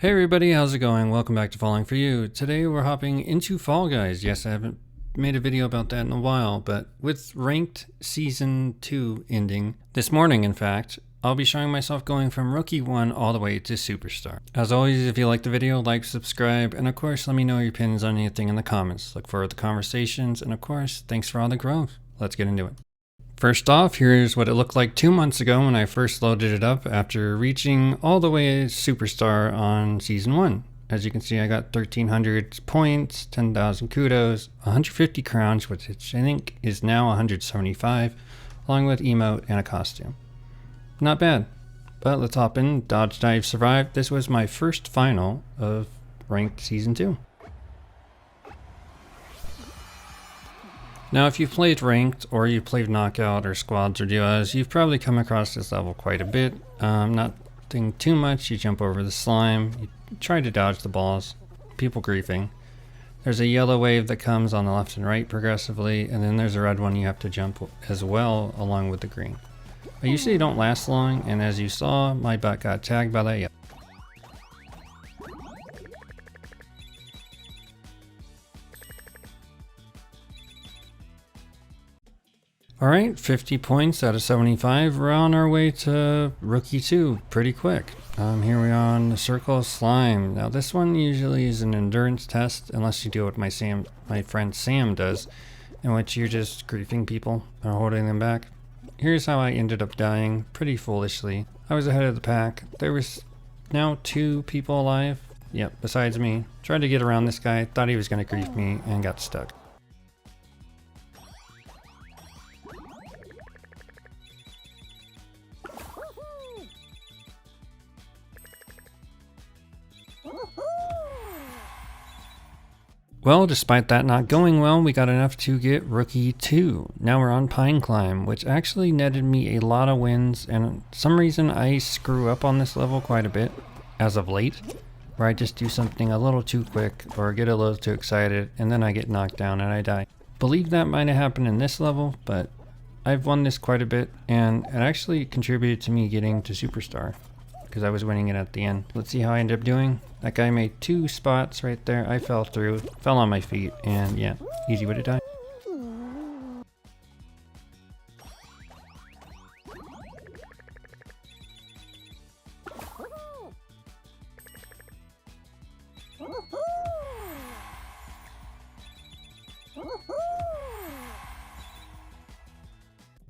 Hey everybody, how's it going? Welcome back to Falling For You. Today we're hopping into Fall Guys. Yes, I haven't made a video about that in a while, but with Ranked Season 2 ending, this morning in fact, I'll be showing myself going from Rookie 1 all the way to Superstar. As always, if you like the video, like, subscribe, and of course let me know your opinions on anything in the comments. Look forward to the conversations, and of course, thanks for all the growth. Let's get into it. First off, here's what it looked like 2 months ago when I first loaded it up after reaching all the way Superstar on Season 1. As you can see, I got 1,300 points, 10,000 kudos, 150 crowns, which I think is now 175, along with emote and a costume. Not bad, but let's hop in. Dodge, dive, survive. This was my first final of Ranked Season 2. Now, if you've played Ranked, or you've played Knockout, or Squads, or Duos, you've probably come across this level quite a bit. Nothing too much. You jump over the slime, you try to dodge the balls, people griefing. There's a yellow wave that comes on the left and right progressively, and then there's a red one you have to jump as well, along with the green. I usually don't last long, and as you saw, my butt got tagged by that yellow. Alright, 50 points out of 75. We're on our way to Rookie 2 pretty quick. Here we are on the Circle of Slime. Now this one usually is an endurance test, unless you do what my friend Sam does, in which you're just griefing people or holding them back. Here's how I ended up dying, pretty foolishly. I was ahead of the pack. There was now 2 people alive. Yep, besides me. Tried to get around this guy, thought he was going to grief me, and got stuck. Well, despite that not going well, we got enough to get Rookie 2. Now we're on Pine Climb, which actually netted me a lot of wins, and for some reason I screw up on this level quite a bit as of late, where I just do something a little too quick or get a little too excited, and then I get knocked down and I die. Believe that might have happened in this level, but I've won this quite a bit, and it actually contributed to me getting to Superstar, because I was winning it at the end. Let's see how I ended up doing. That guy made 2 spots right there. I fell through, fell on my feet, and yeah, easy way to die.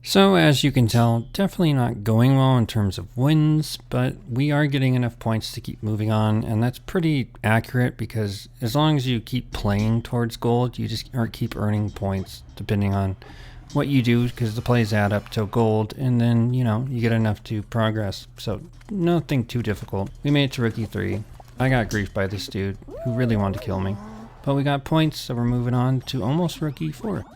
So as you can tell, definitely not going well in terms of wins, but we are getting enough points to keep moving on, and that's pretty accurate because as long as you keep playing towards gold, you just keep earning points depending on what you do, because the plays add up to gold, and then, you know, you get enough to progress. So nothing too difficult. We made it to Rookie 3. I got griefed by this dude who really wanted to kill me, but we got points, so we're moving on to almost Rookie 4.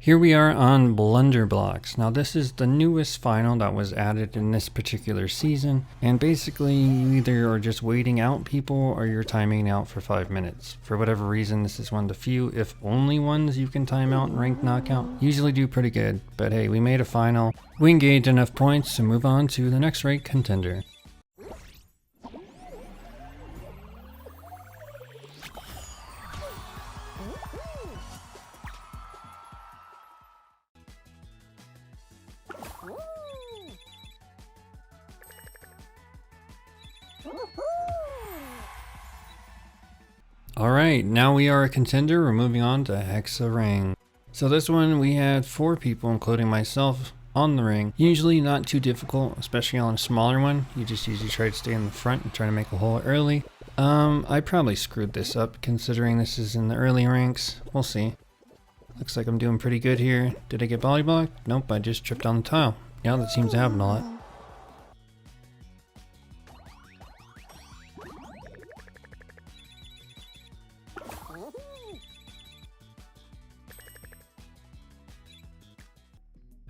Here we are on Blunder Blocks. Now this is the newest final that was added in this particular season, and basically you either are just waiting out people or you're timing out for 5 minutes. For whatever reason, this is one of the few, if only ones, you can time out in Ranked Knockout. Usually do pretty good, but hey, we made a final. We engaged enough points to move on to the next Ranked Contender. Alright, now we are a contender. We're moving on to Hexa Ring. So this one we had 4 people, including myself, on the ring. Usually not too difficult, especially on a smaller one. You just usually try to stay in the front and try to make a hole early. I probably screwed this up considering this is in the early ranks. We'll see. Looks like I'm doing pretty good here. Did I get body blocked? Nope, I just tripped on the tile. Yeah, that seems to happen a lot.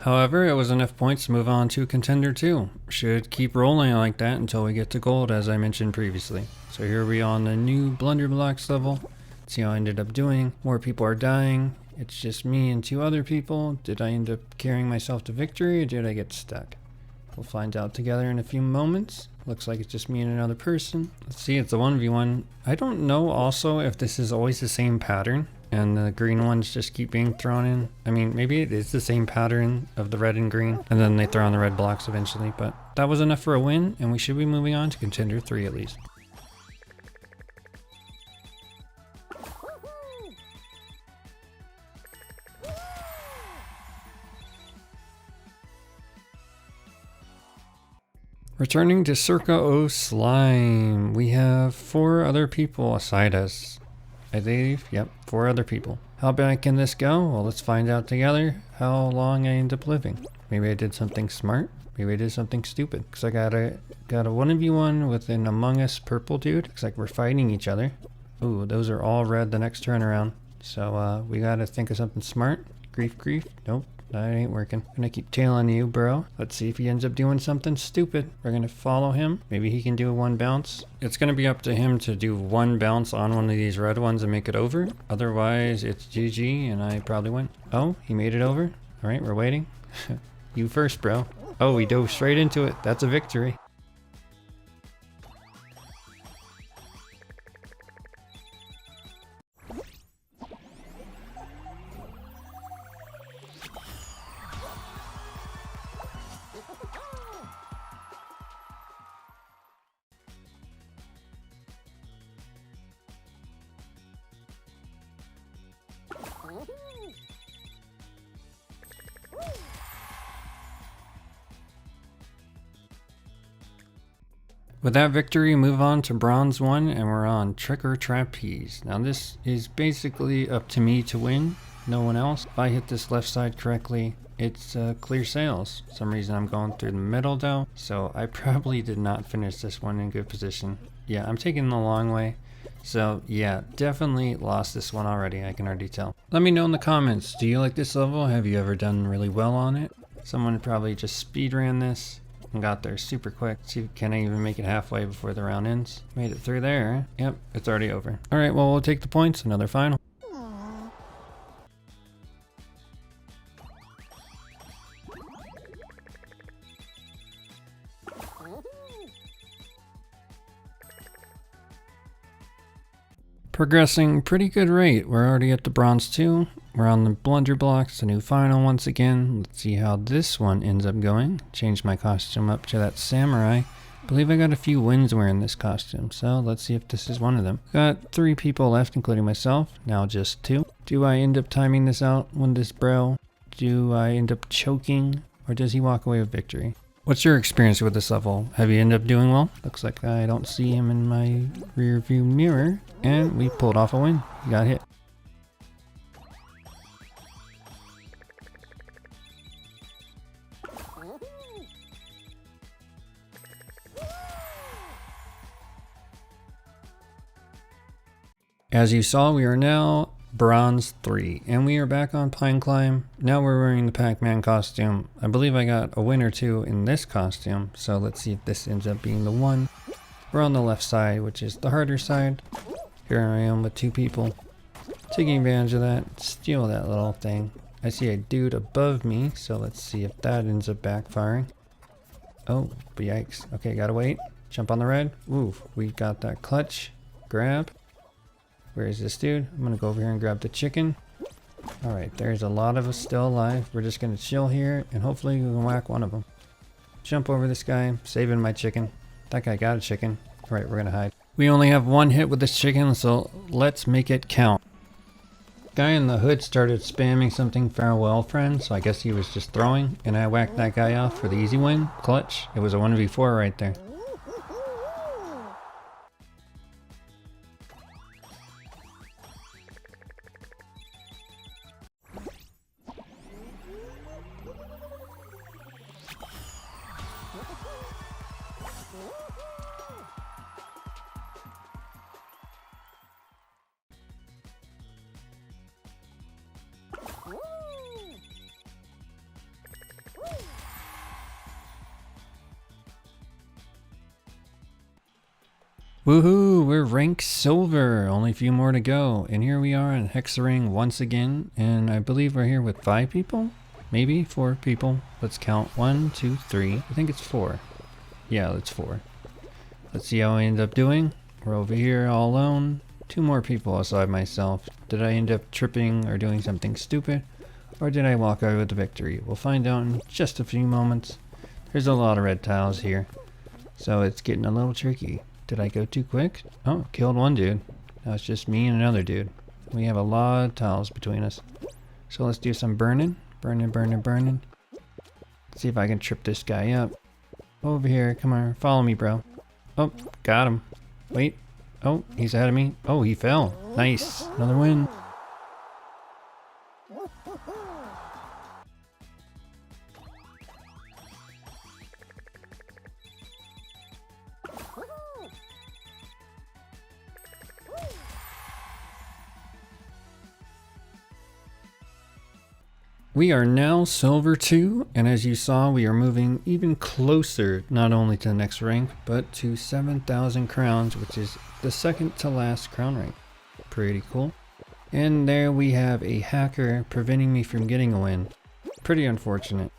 However, it was enough points to move on to Contender 2. Should keep rolling like that until we get to gold, as I mentioned previously. So here we are on the new Blunder Blocks level. See how I ended up doing. More people are dying, It's just me and 2 other people. Did I end up carrying myself to victory or did I get stuck? We'll find out together in a few moments. Looks like it's just me and another person. Let's see, it's a 1v1. I don't know also if this is always the same pattern and the green ones just keep being thrown in. I mean, maybe it is the same pattern of the red and green, and then they throw on the red blocks eventually, but that was enough for a win, and we should be moving on to Contender 3 at least. Returning to Circa O Slime, we have 4 other people aside us. I believe, yep, 4 other people. How bad can this go? Well, let's find out together how long I end up living. Maybe I did something smart. Maybe I did something stupid. Because I got a 1v1 with an Among Us purple dude. Looks like we're fighting each other. Ooh, those are all red the next turn around. So we gotta think of something smart. Grief. Nope. That ain't working. Gonna keep tailing you, bro. Let's see if he ends up doing something stupid. We're gonna follow him. Maybe he can do 1 bounce. It's gonna be up to him to do 1 bounce on one of these red ones and make it over. Otherwise, it's GG and I probably win. Oh, he made it over. All right, we're waiting. You first, bro. Oh, he dove straight into it. That's a victory. With that victory, move on to Bronze 1, and we're on Trick or Trapeze. Now this is basically up to me to win, no one else. If I hit this left side correctly, it's clear sales. For some reason I'm going through the middle though, so I probably did not finish this one in good position. Yeah, I'm taking the long way. So yeah, definitely lost this one already, I can already tell. Let me know in the comments, do you like this level? Have you ever done really well on it? Someone probably just speed ran this and got there super quick. See, can I even make it halfway before the round ends? Made it through there. Yep, it's already over. All right, well, we'll take the points. Another final. Progressing pretty good rate. We're already at the Bronze 2. We're on the blunder blocks, the new final once again. Let's see how this one ends up going. Changed my costume up to that samurai. I believe I got a few wins wearing this costume, so let's see if this is one of them. Got 3 people left, including myself. Now just 2. Do I end up timing this out? Win this bro? Do I end up choking? Or does he walk away with victory? What's your experience with this level? Have you ended up doing well? Looks like I don't see him in my rear view mirror. And we pulled off a win. He got hit. As you saw, we are now Bronze 3, and we are back on Pine Climb. Now we're wearing the Pac-Man costume. I believe I got a win or 2 in this costume, so let's see if this ends up being the one. We're on the left side, which is the harder side. Here I am with 2 people. Taking advantage of that, steal that little thing. I see a dude above me, so let's see if that ends up backfiring. Oh, yikes. Okay, gotta wait. Jump on the red. Ooh, we got that clutch. Grab. Where is this dude? I'm gonna go over here and grab the chicken. Alright, there's a lot of us still alive. We're just gonna chill here and hopefully we can whack one of them. Jump over this guy, saving my chicken. That guy got a chicken. Alright, we're gonna hide. We only have 1 hit with this chicken, so let's make it count. Guy in the hood started spamming something farewell friend, so I guess he was just throwing, and I whacked that guy off for the easy win. Clutch. It was a 1v4 right there. Woohoo! We're rank silver. Only a few more to go. And here we are in Hexaring once again. And I believe we're here with 5 people? Maybe 4 people. Let's count 1, 2, 3. I think it's 4. Yeah, it's 4. Let's see how I end up doing. We're over here all alone. 2 more people aside myself. Did I end up tripping or doing something stupid? Or did I walk away with the victory? We'll find out in just a few moments. There's a lot of red tiles here, so it's getting a little tricky. Did I go too quick? Oh, killed one dude. Now it's just me and another dude. We have a lot of tiles between us. So let's do some burning. Burning. Let's see if I can trip this guy up. Over here, come on, follow me, bro. Oh, got him. Wait. Oh, he's ahead of me. Oh, he fell. Nice. Another win. We are now silver 2, and as you saw, we are moving even closer not only to the next rank, but to 7,000 crowns, which is the second to last crown rank. Pretty cool. And there we have a hacker preventing me from getting a win. Pretty unfortunate.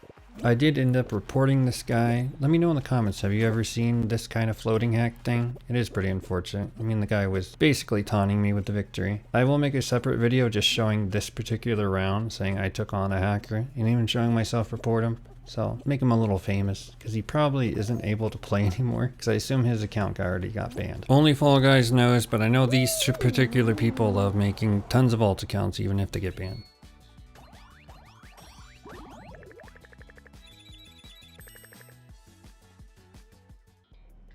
I did end up reporting this guy. Let me know in the comments, have you ever seen this kind of floating hack thing? It is pretty unfortunate. I mean, the guy was basically taunting me with the victory. I will make a separate video just showing this particular round, saying I took on a hacker, and even showing myself report him. So make him a little famous, because he probably isn't able to play anymore, because I assume his account already got banned. Only Fall Guys knows, but I know these particular people love making tons of alt accounts even if they get banned.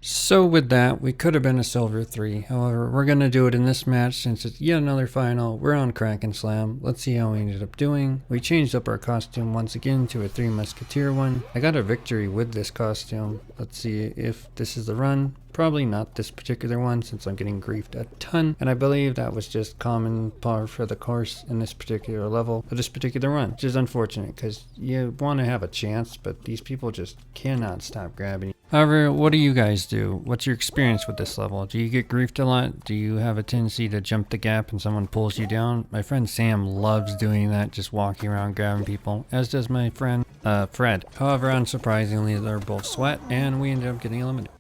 So with that, we could have been a silver 3. However, we're going to do it in this match since it's yet another final. We're on Kraken Slam. Let's see how we ended up doing. We changed up our costume once again to a 3 Musketeer one. I got a victory with this costume. Let's see if this is the run. Probably not this particular one since I'm getting griefed a ton. And I believe that was just common par for the course in this particular level of this particular run. Which is unfortunate because you want to have a chance, but these people just cannot stop grabbing you. However, what do you guys do? What's your experience with this level? Do you get griefed a lot? Do you have a tendency to jump the gap and someone pulls you down? My friend Sam loves doing that, just walking around grabbing people, as does my friend Fred. However, unsurprisingly, they're both sweat and we ended up getting eliminated.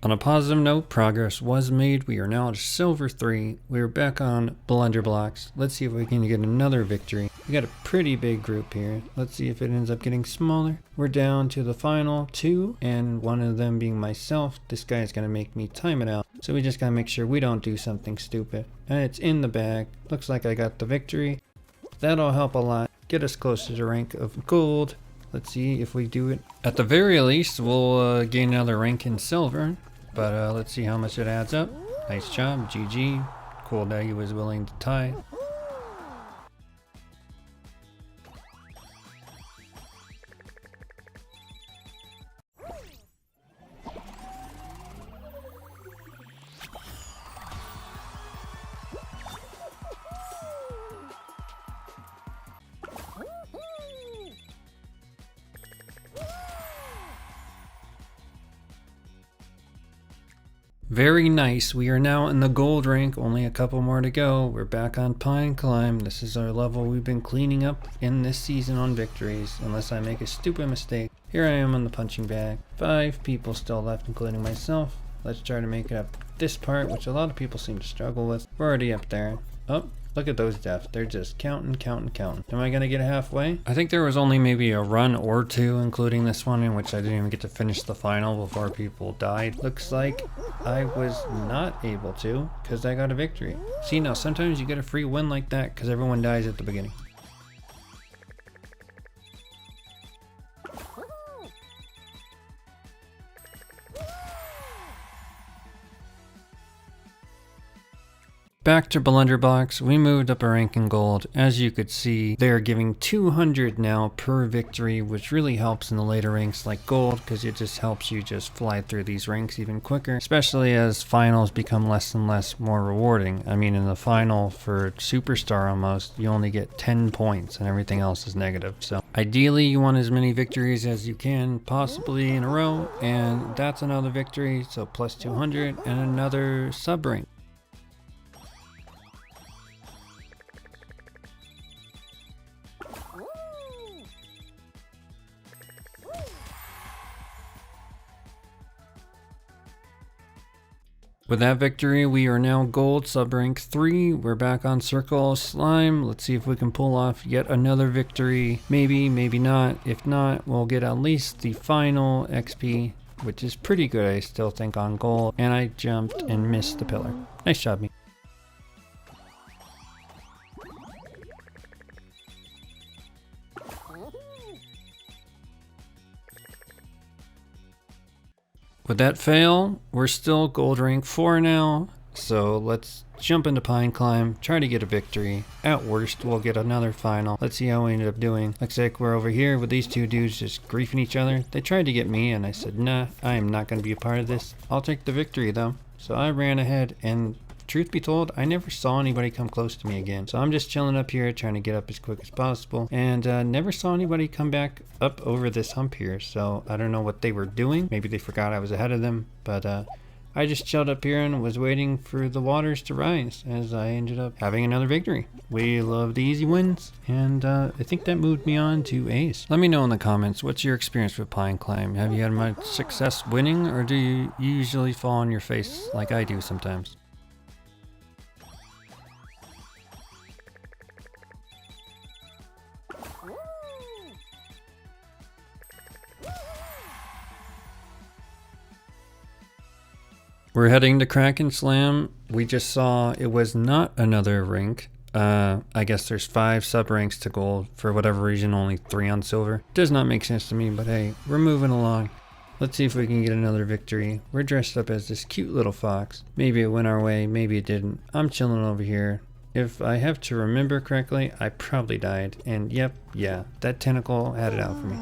On a positive note, progress was made. We are now at silver 3. We are back on blunder blocks. Let's see if we can get another victory. We got a pretty big group here. Let's see if it ends up getting smaller. We're down to the final 2, and one of them being myself. This guy is going to make me time it out. So we just got to make sure we don't do something stupid. And it's in the bag. Looks like I got the victory. That'll help a lot. Get us closer to rank of gold. Let's see if we do it. At the very least, we'll gain another rank in silver. But let's see how much it adds up. Nice job, GG. Cool that he was willing to tie. Very nice. We are now in the gold rank. Only a couple more to go. We're back on Pine Climb. This is our level we've been cleaning up in this season on victories. Unless I make a stupid mistake. Here I am on the punching bag. 5 people still left, including myself. Let's try to make it up this part, which a lot of people seem to struggle with. We're already up there. Oh, look at those deaths. They're just counting. Am I gonna get halfway? I think there was only maybe a run or 2, including this one, in which I didn't even get to finish the final before people died. Looks like I was not able to, because I got a victory. See, now sometimes you get a free win like that, because everyone dies at the beginning. Back to Blunderbox, we moved up a rank in gold. As you could see, they are giving 200 now per victory, which really helps in the later ranks like gold, because it just helps you just fly through these ranks even quicker, especially as finals become less and less more rewarding. I mean, in the final for Superstar almost, you only get 10 points and everything else is negative. So ideally, you want as many victories as you can, possibly in a row, and that's another victory, so plus 200 and another sub rank. With that victory, we are now gold sub rank 3. We're back on Circle Slime. Let's see if we can pull off yet another victory. Maybe, maybe not. If not, we'll get at least the final XP, which is pretty good, I still think, on gold. And I jumped and missed the pillar. Nice job, me. With that fail, we're still gold rank 4 now, so let's jump into Pine Climb, try to get a victory. At worst, we'll get another final. Let's see how we ended up doing. Looks like we're over here with these two dudes just griefing each other. They tried to get me and I said, nah, I am not going to be a part of this. I'll take the victory though. So I ran ahead, and truth be told, I never saw anybody come close to me again. So I'm just chilling up here trying to get up as quick as possible, and never saw anybody come back up over this hump here. So I don't know what they were doing. Maybe they forgot I was ahead of them, but I just chilled up here and was waiting for the waters to rise as I ended up having another victory. We love the easy wins, and I think that moved me on to Ace. Let me know in the comments, what's your experience with Pine Climb? Have you had much success winning, or do you usually fall on your face like I do sometimes? We're heading to Kraken Slam. We just saw it was not another rank. I guess there's 5 sub ranks to gold. For whatever reason, only 3 on silver. Does not make sense to me, but hey, we're moving along. Let's see if we can get another victory. We're dressed up as this cute little fox. Maybe it went our way, maybe it didn't. I'm chilling over here. If I have to remember correctly, I probably died. And yep, yeah, that tentacle had it out for me.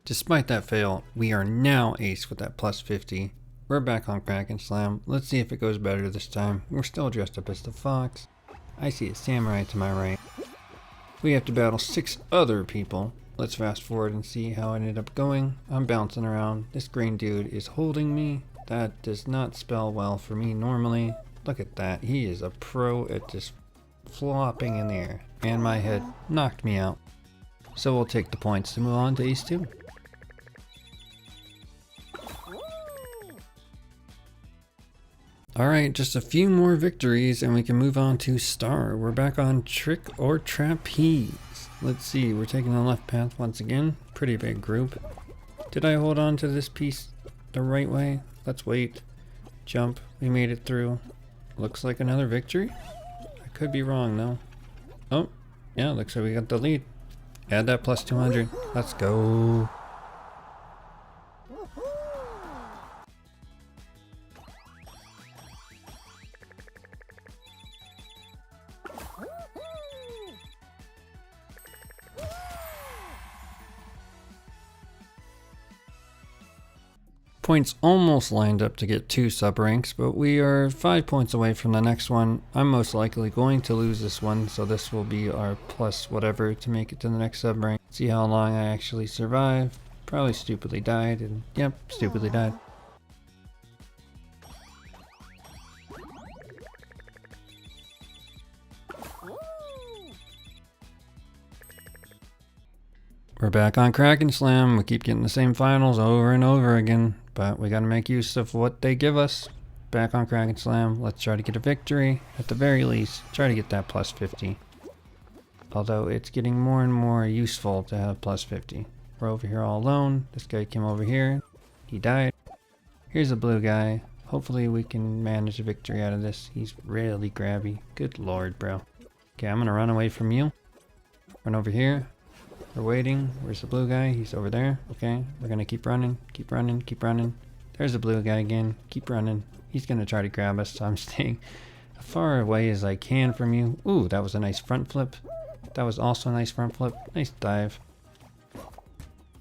Despite that fail, we are now ace with that plus 50. We're back on Kraken Slam. Let's see if it goes better this time. We're still dressed up as the fox. I see a samurai to my right. We have to battle 6 other people. Let's fast forward and see how it ended up going. I'm bouncing around. This green dude is holding me. That does not spell well for me normally. Look at that. He is a pro at just flopping in the air. And my head knocked me out. So we'll take the points to move on to ace 2. Alright, just a few more victories and we can move on to Star. We're back on Trick or Trapeze. Let's see, we're taking the left path once again. Pretty big group. Did I hold on to this piece the right way? Let's wait. Jump. We made it through. Looks like another victory? I could be wrong though. Oh, yeah, looks like we got the lead. Add that plus 200. Let's go. Points almost lined up to get 2 sub ranks, but we are 5 points away from the next one. I'm most likely going to lose this one, so this will be our plus whatever to make it to the next sub rank. See how long I actually survive. Probably stupidly died, and yep, stupidly died. We're back on Kraken Slam. We keep getting the same finals over and over again, but we gotta make use of what they give us. Back on Kraken Slam. Let's try to get a victory. At the very least, try to get that plus 50. Although it's getting more and more useful to have plus 50. We're over here all alone. This guy came over here. He died. Here's a blue guy. Hopefully we can manage a victory out of this. He's really grabby. Good lord, bro. Okay, I'm gonna run away from you. Run over here. We're waiting. Where's the blue guy? He's over there. Okay, we're gonna keep running. Keep running. Keep running. There's the blue guy again. Keep running. He's gonna try to grab us, so I'm staying as far away as I can from you. Ooh, that was a nice front flip. That was also a nice front flip. Nice dive.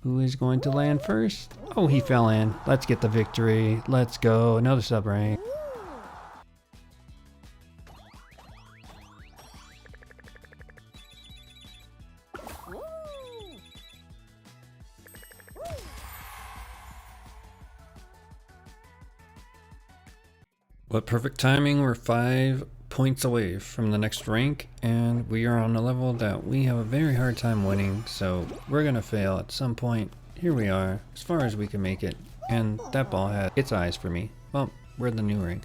Who is going to land first? Oh, he fell in. Let's get the victory. Let's go. Another sub rank. What perfect timing. We're 5 points away from the next rank, and we are on a level that we have a very hard time winning, so we're gonna fail at some point. Here we are, as far as we can make it, and that ball had its eyes for me. Well, we're the new rank.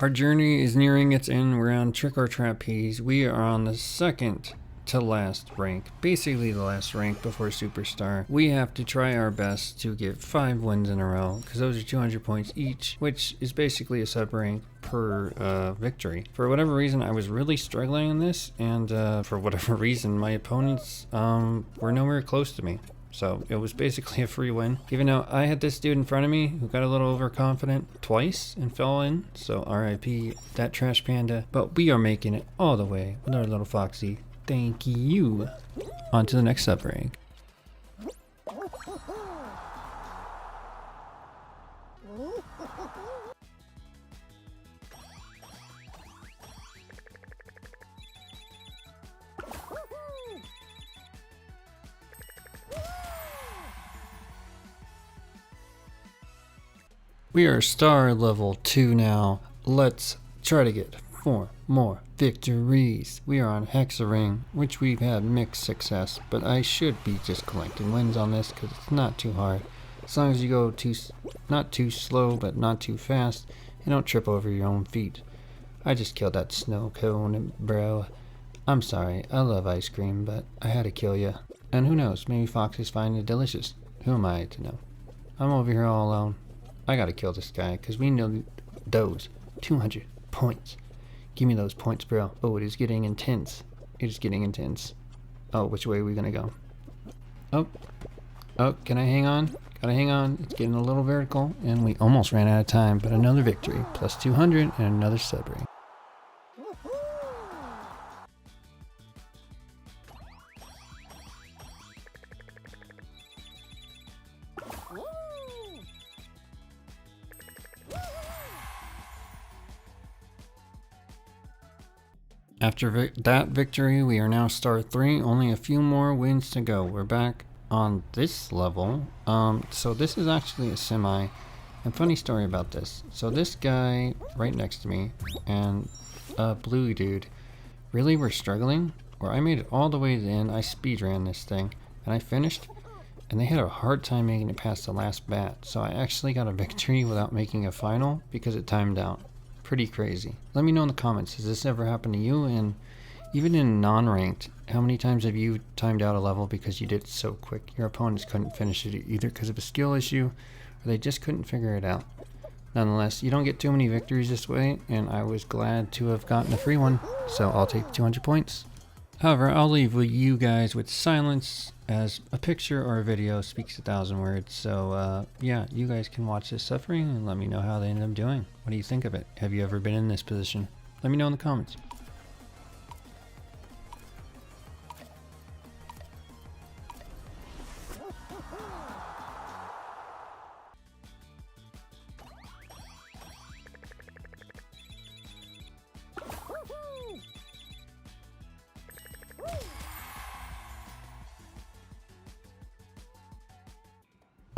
Our journey is nearing its end. We're on Trick or Trapeze. We are on the second to last rank, basically the last rank before Superstar. We have to try our best to get 5 wins in a row, because those are 200 points each, which is basically a sub rank per victory. For whatever reason, I was really struggling in this, and for whatever reason, my opponents were nowhere close to me. So it was basically a free win. Even though I had this dude in front of me who got a little overconfident twice and fell in. So RIP that trash panda. But we are making it all the way with our little Foxy. Thank you. On to the next sub rank. We are star level 2 now. Let's try to get 4 more victories. We are on Hexaring, which we've had mixed success, but I should be just collecting wins on this because it's not too hard. As long as you go not too slow, but not too fast, and don't trip over your own feet. I just killed that snow cone, bro. I'm sorry, I love ice cream, but I had to kill you. And who knows, maybe Foxes find it delicious. Who am I to know? I'm over here all alone. I gotta kill this guy, because we know those 200 points. Give me those points, bro. Oh, it is getting intense. It is getting intense. Oh, which way are we gonna go? Oh, can I hang on? Gotta hang on. It's getting a little vertical, and we almost ran out of time, but another victory. Plus 200 and another sub ring. After that victory, we are now star 3. Only a few more wins to go. We're back on this level. So this is actually a semi. And funny story about this. So this guy right next to me and a blue dude really were struggling. Where I made it all the way to the end. I speed ran this thing and I finished. And they had a hard time making it past the last bat. So I actually got a victory without making a final because it timed out. Pretty crazy. Let me know in the comments, has this ever happened to you? And even in non-ranked, how many times have you timed out a level because you did it so quick? Your opponents couldn't finish it either because of a skill issue, or they just couldn't figure it out. Nonetheless, you don't get too many victories this way, and I was glad to have gotten a free one, so I'll take 200 points. However, I'll leave you guys with silence, as a picture or a video speaks 1,000 words. So yeah, you guys can watch this suffering and let me know how they ended up doing. What do you think of it? Have you ever been in this position? Let me know in the comments.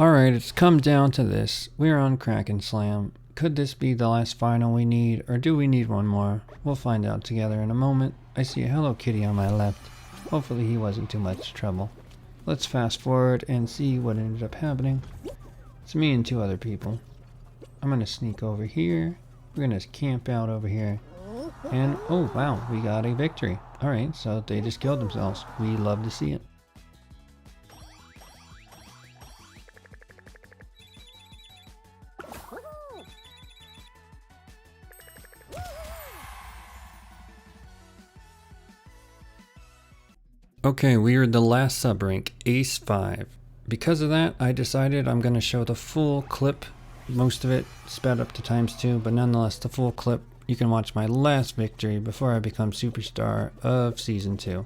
Alright, it's come down to this. We're on Kraken Slam. Could this be the last final we need, or do we need one more? We'll find out together in a moment. I see a Hello Kitty on my left. Hopefully he wasn't too much trouble. Let's fast forward and see what ended up happening. It's me and 2 other people. I'm gonna sneak over here. We're gonna camp out over here. And oh wow, we got a victory. Alright, so they just killed themselves. We love to see it. Okay, we are the last sub-rank, Ace 5. Because of that, I decided I'm going to show the full clip, most of it sped up to ×2, but nonetheless the full clip. You can watch my last victory before I become Superstar of Season 2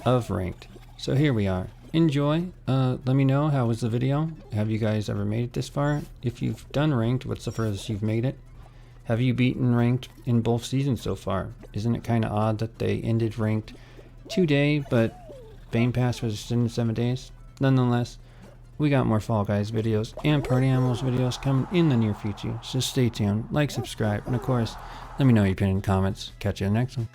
of Ranked. So here we are. Enjoy. Let me know, how was the video? Have you guys ever made it this far? If you've done Ranked, what's the furthest you've made it? Have you beaten Ranked in both seasons so far? Isn't it kind of odd that they ended Ranked today, but Bane Pass was in 7 days? Nonetheless, we got more Fall Guys videos and Party Animals videos coming in the near future, so stay tuned, like, subscribe, and of course, let me know your opinion in the comments. Catch you in the next one.